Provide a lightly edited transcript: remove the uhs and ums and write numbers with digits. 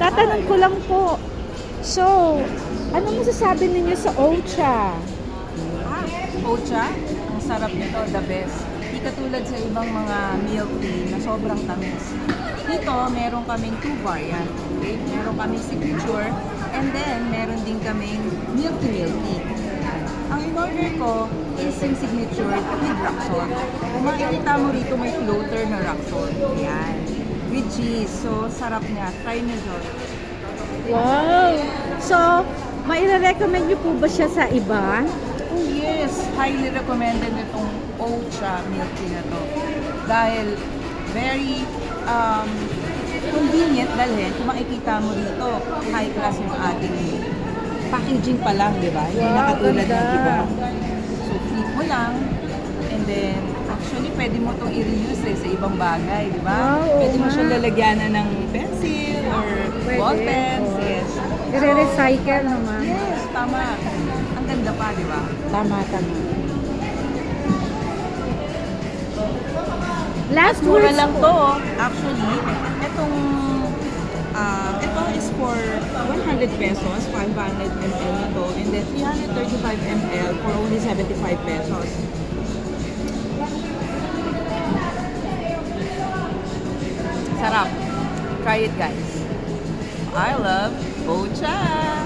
Tatanong ko lang po. So, ano masasabi ninyo sa Ocha? Ocha, ang sarap nito, the best. Di katulad sa ibang mga milk tea na sobrang tamis. Dito, meron kaming 2 variant. Okay? Meron kaming signature, and then meron din kaming milk tea. Ang in-order ko is yung signature with Roxol. Kung makikita mo rito, may floater na Roxol. Yan. With cheese. So, sarap niya. Try nyo dyan. Wow! So, maire-recommend niyo po ba siya sa iba? Oh yes, highly recommended itong Ocha milk tea na to. Dahil very convenient dalhin. Kung makikita mo dito, high class yung ating packaging pa lang, di ba? Hindi Wow, na katulad ng ganda. iba. So flip mo lang, and then actually pwede mo itong i-reuse sa ibang bagay, di ba? Wow, Pwede mo oo siya nga. lalagyanan ng pencil or Pwede, ball pens. oo. Yes. I-recycle naman. Yes, tama. Ang ganda pa, di ba? Tama. Last Mura words lang po. to. Actually, ito is for 100 pesos, 500 ml na to, and then 335 ml for only 75 pesos. Sarap. Try it, guys. I love Ocha!